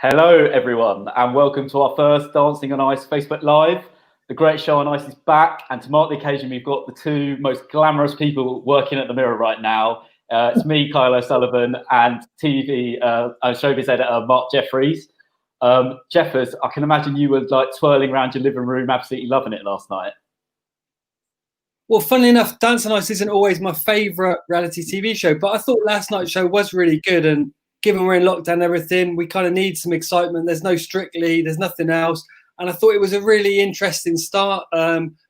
Hello, everyone, and welcome to our first Dancing on Ice Facebook Live. The Great Show on Ice is back, and to mark the occasion, we've got the two most glamorous people working at the Mirror right now. It's me, Kyle O'Sullivan, and TV Showbiz editor Mark Jefferies. Jeffers, I can imagine you were like twirling around your living room, absolutely loving it last night. Well, funnily enough, Dancing on Ice isn't always my favourite reality TV show, but I thought last night's show was really good. And given we're in lockdown and everything, we kind of need some excitement. There's no Strictly, there's nothing else. And I thought it was a really interesting start,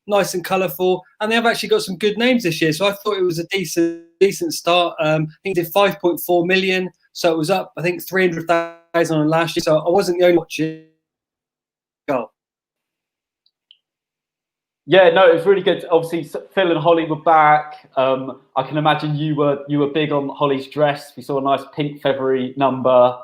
nice and colourful. And they have actually got some good names this year. So I thought it was a decent start. I think it did 5.4 million. So it was up, I think, 300,000 on last year. So I wasn't the only watching. Yeah, no, it was really good. Obviously, Phil and Holly were back. I can imagine you were big on Holly's dress. We saw a nice pink feathery number.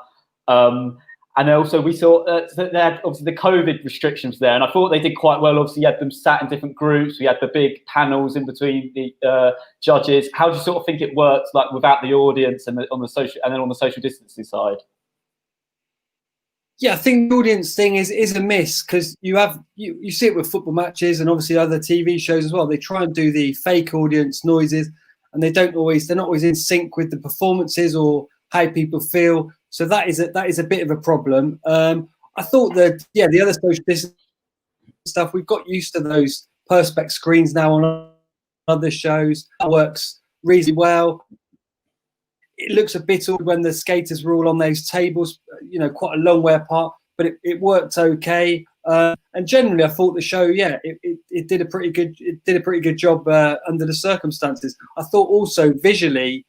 And also we saw they had obviously the COVID restrictions there, and I thought they did quite well. Obviously, you had them sat in different groups. We had the big panels in between the judges. How do you sort of think it works, like without the audience and on the social distancing side? Yeah, I think the audience thing is a miss because you see it with football matches and obviously other TV shows as well. They try and do the fake audience noises, and they're not always in sync with the performances or how people feel. So that is a bit of a problem. I thought that the other social distance stuff, we've got used to those perspex screens now on other shows. That works reasonably well. It looks a bit odd when the skaters were all on those tables, quite a long way apart, but it worked okay. And generally, I thought the show, it did a pretty good job under the circumstances. I thought also visually,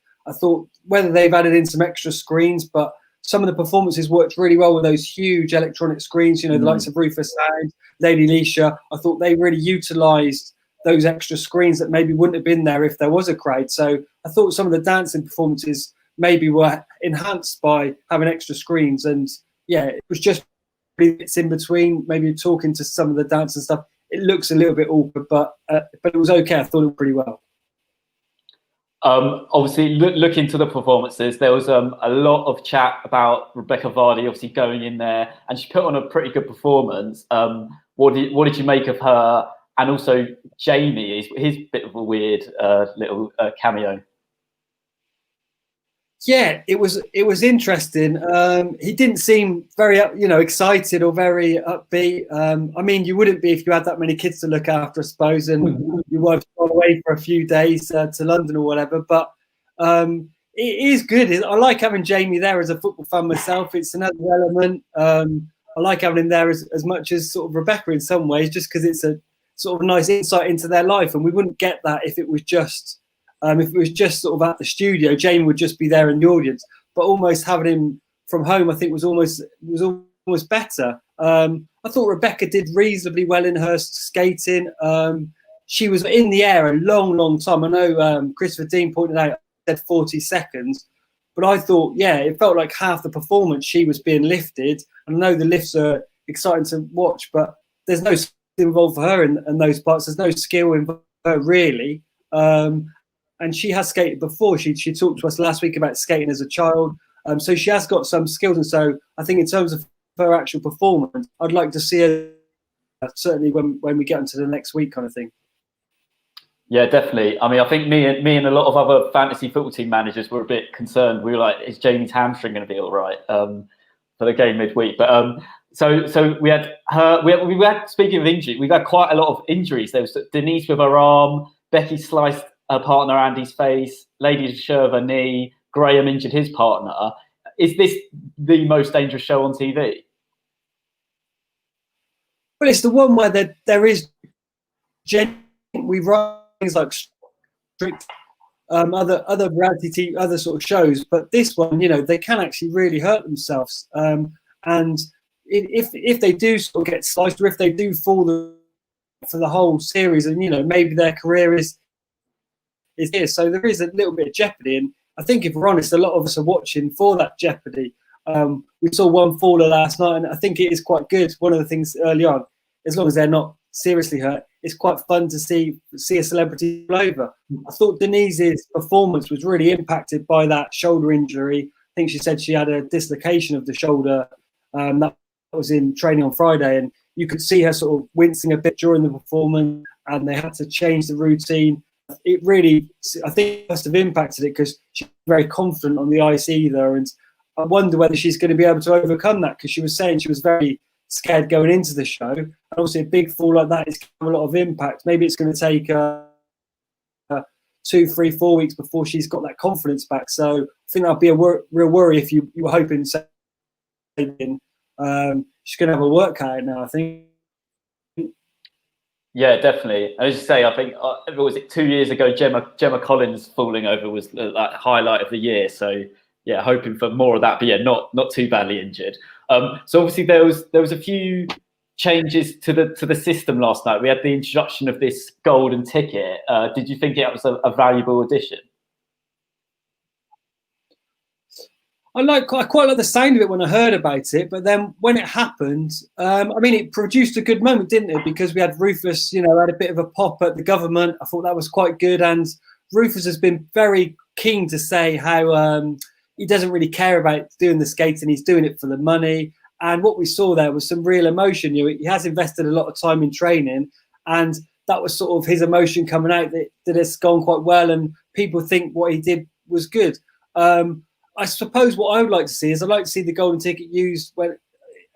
whether they've added in some extra screens, but some of the performances worked really well with those huge electronic screens. The likes of Rufus Sound, Lady Leisha. I thought they really utilised those extra screens that maybe wouldn't have been there if there was a crowd. So I thought some of the dancing performances maybe were enhanced by having extra screens, and it was just bits in between, maybe talking to some of the dance and stuff. It looks a little bit awkward, but it was okay. I thought it was pretty well. Obviously, look into the performances. There was a lot of chat about Rebecca Vardy obviously going in there, and she put on a pretty good performance. What did you make of her? And also Jamie, his bit of a weird little cameo. Yeah, it was interesting. He didn't seem very excited or very upbeat. I mean, you wouldn't be if you had that many kids to look after, I suppose, and you were away for a few days to London or whatever. But it is good. I like having Jamie there as a football fan myself. It's another element. I like having him there as much as sort of Rebecca in some ways, just because it's a sort of nice insight into their life, and we wouldn't get that if it was just sort of at the studio. Jamie would just be there in the audience, but almost having him from home, I think was almost better. I thought Rebecca did reasonably well in her skating. She was in the air a long time. I know Christopher Dean pointed out, said 40 seconds, but I thought, it felt like half the performance she was being lifted. And I know the lifts are exciting to watch, but there's no skill involved for her in those parts. There's no skill involved for her really. And she has skated before. She talked to us last week about skating as a child. So she has got some skills. And so I think in terms of her actual performance, I'd like to see her certainly when we get into the next week kind of thing. Yeah, definitely. I mean, I think me and a lot of other fantasy football team managers were a bit concerned. We were like, is Jamie's hamstring going to be all right for the game midweek? But so we had her. We had, speaking of injury, we've had quite a lot of injuries. There was Denise with her arm, Becky sliced her partner Andy's face, Lady Sherva knee, Graham injured his partner. Is this the most dangerous show on TV? Well, it's the one where there is we run things like strict other reality TV, other sort of shows, but this one, they can actually really hurt themselves. And if they do sort of get sliced, or if they do fall for the whole series, and maybe their career is here. So there is a little bit of jeopardy, and I think if we're honest, a lot of us are watching for that jeopardy. We saw one faller last night, and I think it is quite good. One of the things early on, as long as they're not seriously hurt, it's quite fun to see a celebrity fall over. I thought Denise's performance was really impacted by that shoulder injury. I think she said she had a dislocation of the shoulder That was in training on Friday, and you could see her sort of wincing a bit during the performance, and they had to change the routine. It really, I think, must have impacted it because she's very confident on the ice either, and I wonder whether she's going to be able to overcome that, because she was saying she was very scared going into the show. And obviously, a big fall like that is going to have a lot of impact. Maybe it's going to take 2, 3, 4 weeks before she's got that confidence back. So I think that'll be a real worry if you were hoping. She's going to have a work cut now, I think. Yeah, definitely. As you say, I think was it 2 years ago, Gemma Collins falling over was the highlight of the year. So yeah, hoping for more of that, but yeah, not too badly injured. So obviously there was a few changes to the system last night. We had the introduction of this golden ticket. Did you think it was a valuable addition? I quite like the sound of it when I heard about it, but then when it happened, I mean, it produced a good moment, didn't it? Because we had Rufus, had a bit of a pop at the government. I thought that was quite good, and Rufus has been very keen to say how he doesn't really care about doing the skating; he's doing it for the money. And what we saw there was some real emotion. He has invested a lot of time in training, and that was sort of his emotion coming out that it's gone quite well, and people think what he did was good. I suppose what I would like to see is I'd like to see the golden ticket used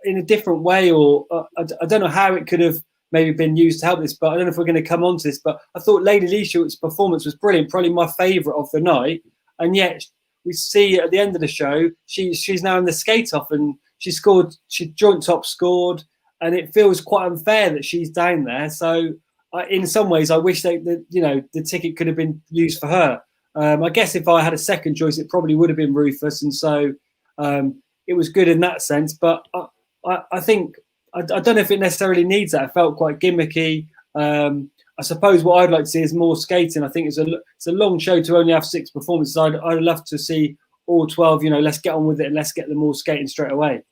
in a different way, or I don't know how it could have maybe been used to help this, but I don't know if we're going to come on to this. But I thought Lady Leisha's performance was brilliant, probably my favourite of the night. And yet we see at the end of the show, she's now in the skate off, and she joint top scored, and it feels quite unfair that she's down there. So in some ways, I wish the ticket could have been used for her. I guess if I had a second choice, it probably would have been Rufus, and so it was good in that sense. But I think I don't know if it necessarily needs that. It felt quite gimmicky. I suppose what I'd like to see is more skating. I think it's a long show to only have 6 performances. I'd love to see all 12. Let's get on with it and let's get them all skating straight away.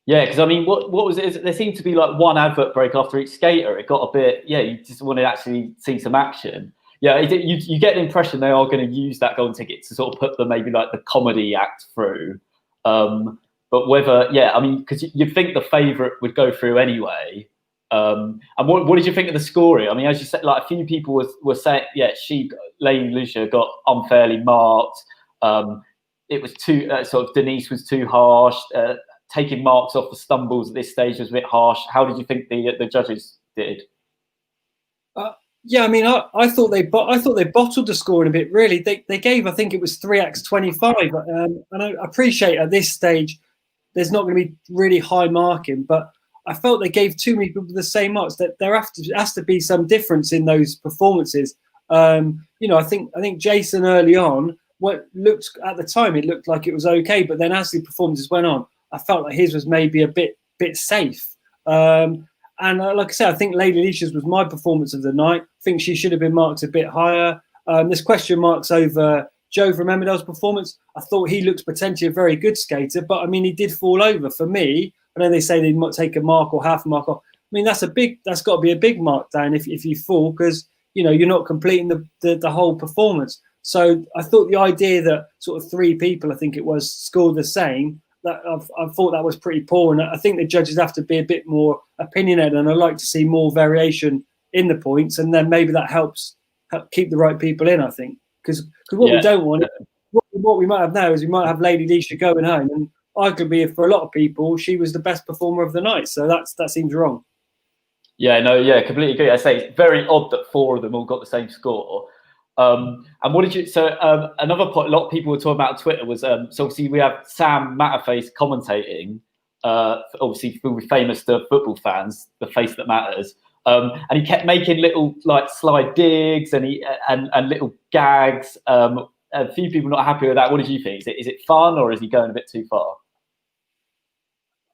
Yeah, because I mean, what was it? There seemed to be like one advert break after each skater. It got a bit. Yeah, you just want to actually see some action. Yeah, you get the impression they are going to use that golden ticket to sort of put maybe like the comedy act through. But whether, I mean, because you'd think the favourite would go through anyway. And what did you think of the scoring? I mean, as you said, like a few people were saying, Lady Lucia got unfairly marked. It was too sort of Denise was too harsh. Taking marks off the stumbles at this stage was a bit harsh. How did you think the judges did? Yeah, I mean, I thought they bottled the scoring a bit. Really, they gave, I think it was 3x25, and I appreciate at this stage there's not going to be really high marking, but I felt they gave too many people the same marks. That there has to be some difference in those performances. I think Jason early on, it looked like it was okay, but then as the performances went on, I felt like his was maybe a bit safe. And like I said, I think Lady Leisha's was my performance of the night. I think she should have been marked a bit higher. There's question marks over Joe from Emmerdale's performance. I thought he looks potentially a very good skater, but I mean, he did fall over. For me, I know they say they might take a mark or half a mark off. I mean, that's got to be a big mark down if you fall, because you're not completing the whole performance. So I thought the idea that sort of 3 people, I think it was, scored the same, that I thought that was pretty poor, and I think the judges have to be a bit more opinionated, and I'd like to see more variation in the points, and then maybe that helps keep the right people in. I think because what we don't want, what we might have now is we might have Lady Leisha going home, and arguably for a lot of people she was the best performer of the night, so that seems wrong. Completely agree. I say it's very odd that 4 of them all got the same score. And what did you? So another point, a lot of people were talking about on Twitter was so obviously we have Sam Matterface commentating. Obviously, we'll be famous to football fans, the face that matters. And he kept making little like slide digs and little gags. A few people not happy with that. What did you think? Is it fun, or is he going a bit too far?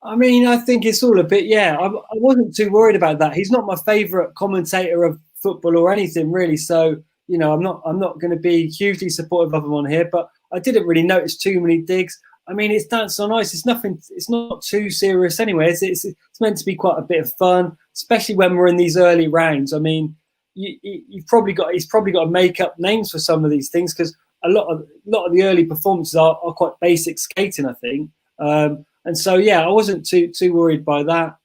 I mean, I think it's all a bit. I wasn't too worried about that. He's not my favourite commentator of football or anything really. So I'm not going to be hugely supportive of him on here, but I didn't really notice too many digs. I mean, it's Dance on Ice. It's nothing. It's not too serious anyway. It's meant to be quite a bit of fun, especially when we're in these early rounds. I mean, he's probably got to make up names for some of these things, because a lot of the early performances are quite basic skating, I think. And so, yeah, I wasn't too worried by that.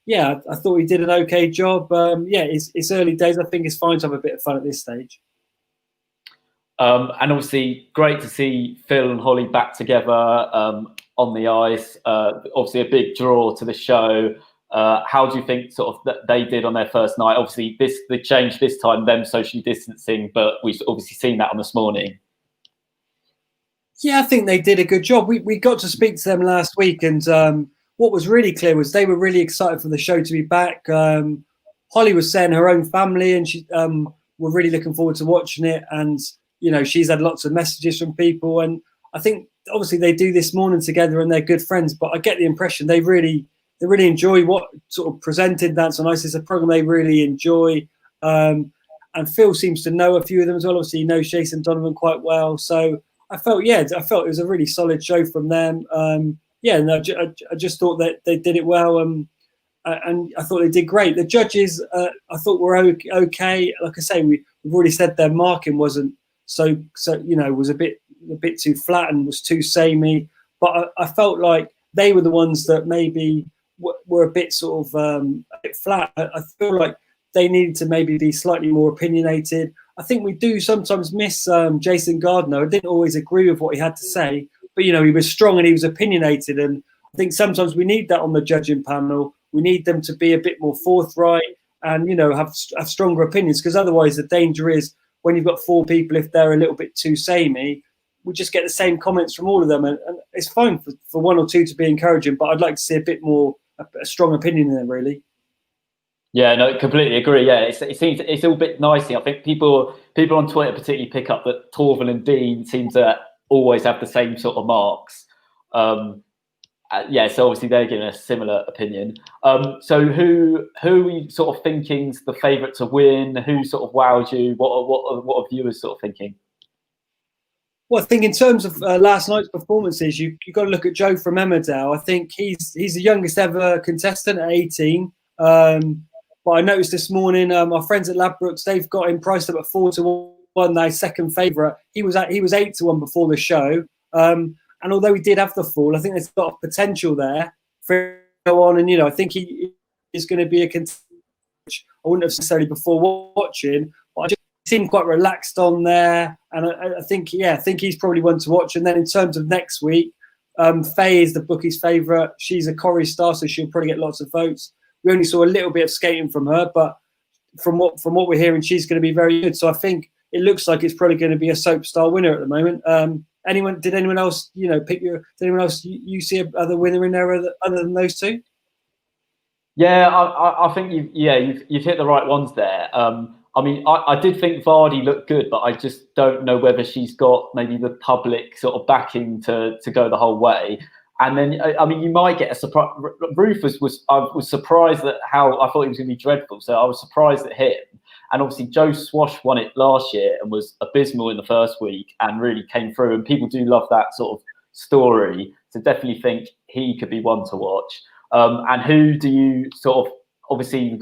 Yeah, I thought he did an okay job. Yeah, it's early days. I think it's fine to have a bit of fun at this stage. And obviously, great to see Phil and Holly back together on the ice. Obviously, a big draw to the show. How do you think sort of that they did on their first night? Obviously, the change this time, them socially distancing, but we've obviously seen that on this morning. Yeah, I think they did a good job. We got to speak to them last week, and what was really clear was they were really excited for the show to be back. Holly was saying her own family, and she were really looking forward to watching it. And you know, she's had lots of messages from people, and I think obviously they do this morning together, and they're good friends. But I get the impression they really enjoy what sort of presented Dance on Ice. It's a program they really enjoy, and Phil seems to know a few of them as well. Obviously, he knows Jason Donovan quite well, so. I felt it was a really solid show from them. Yeah, and I just thought that they did it well, and I thought they did great. The judges, I thought were okay. Like I say, we've already said their marking wasn't so was a bit too flat and was too samey. But I felt like they were the ones that maybe were a bit sort of a bit flat. I feel like they needed to maybe be slightly more opinionated. I think we do sometimes miss Jason Gardner. I didn't always agree with what he had to say, but he was strong and he was opinionated. And I think sometimes we need that on the judging panel. We need them to be a bit more forthright and have stronger opinions, because otherwise the danger is when you've got four people, if they're a little bit too samey, we just get the same comments from all of them. And it's fine for one or two to be encouraging, but I'd like to see a bit more a strong opinion in there, really. Yeah, no, completely agree. Yeah, it seems it's all a bit nicey. I think people on Twitter particularly pick up that Torval and Dean seem to always have the same sort of marks. Yeah, so obviously they're giving a similar opinion. So who are you sort of thinking's the favourite to win? Who sort of wowed you? What are viewers sort of thinking? Well, I think in terms of last night's performances, you've got to look at Joe from Emmerdale. I think he's the youngest ever contestant at 18. But I noticed this morning, our friends at Ladbrokes, they've got him priced up at 4-1. Their second favourite. He was 8-1 before the show. And although he did have the fall, I think there's a lot of potential there for him to go on. And I think he is going to be a contestant. Which I wouldn't have necessarily before watching, but I just seemed quite relaxed on there. And I think he's probably one to watch. And then in terms of next week, Faye is the bookie's favourite. She's a Corrie star, so she'll probably get lots of votes. We only saw a little bit of skating from her, but from what we're hearing, she's going to be very good. So I think it looks like it's probably going to be a soap star winner at the moment. Did anyone else, pick your? Did anyone else you see other winner in there other than those two? Yeah, I think you've hit the right ones there. I mean, I did think Vardy looked good, but I just don't know whether she's got maybe the public sort of backing to go the whole way. And then, I mean, you might get a surprise. Rufus I was surprised at how I thought he was going to be dreadful. So I was surprised at him. And obviously, Joe Swash won it last year and was abysmal in the first week and really came through. And people do love that sort of story. So definitely think he could be one to watch. And who do you sort of, obviously,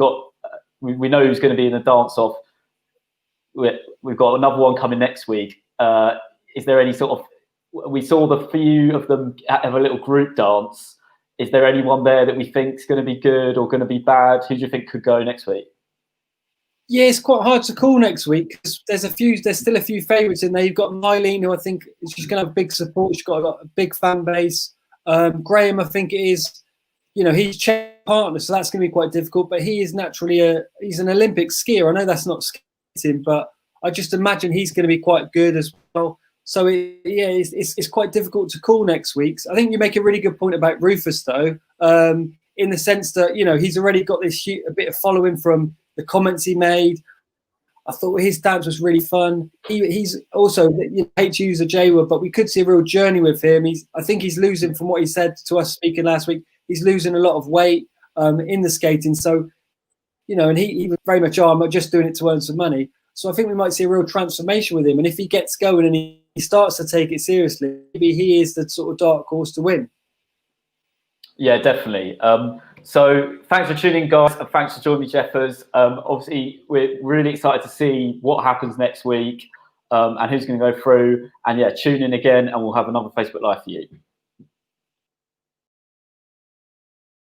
we know who's going to be in the dance-off. We've got another one coming next week. Is there any sort of, we saw the few of them have a little group dance. Is there anyone there that we think is going to be good or going to be bad? Who do you think could go next week? Yeah, it's quite hard to call next week because there's still a few favourites in there. You've got Mylene, who I think she's going to have big support. She's got a big fan base. Graham, I think it is, he's chair partner, so that's going to be quite difficult. But he is naturally he's an Olympic skier. I know that's not skating, but I just imagine he's going to be quite good as well. So it's quite difficult to call next week. I think you make a really good point about Rufus, though, in the sense that he's already got a bit of following from the comments he made. I thought his dance was really fun. He's also, hate to use a J word, but we could see a real journey with him. I think he's losing, from what he said to us speaking last week, he's losing a lot of weight in the skating. So, and he was very much, I'm not just doing it to earn some money. So I think we might see a real transformation with him. And if he gets going and he starts to take it seriously, maybe he is the sort of dark horse to win. Yeah, definitely. So thanks for tuning in, guys, and thanks for joining me, Jeffers. Obviously, we're really excited to see what happens next week and who's going to go through. And yeah, tune in again and we'll have another Facebook Live for you.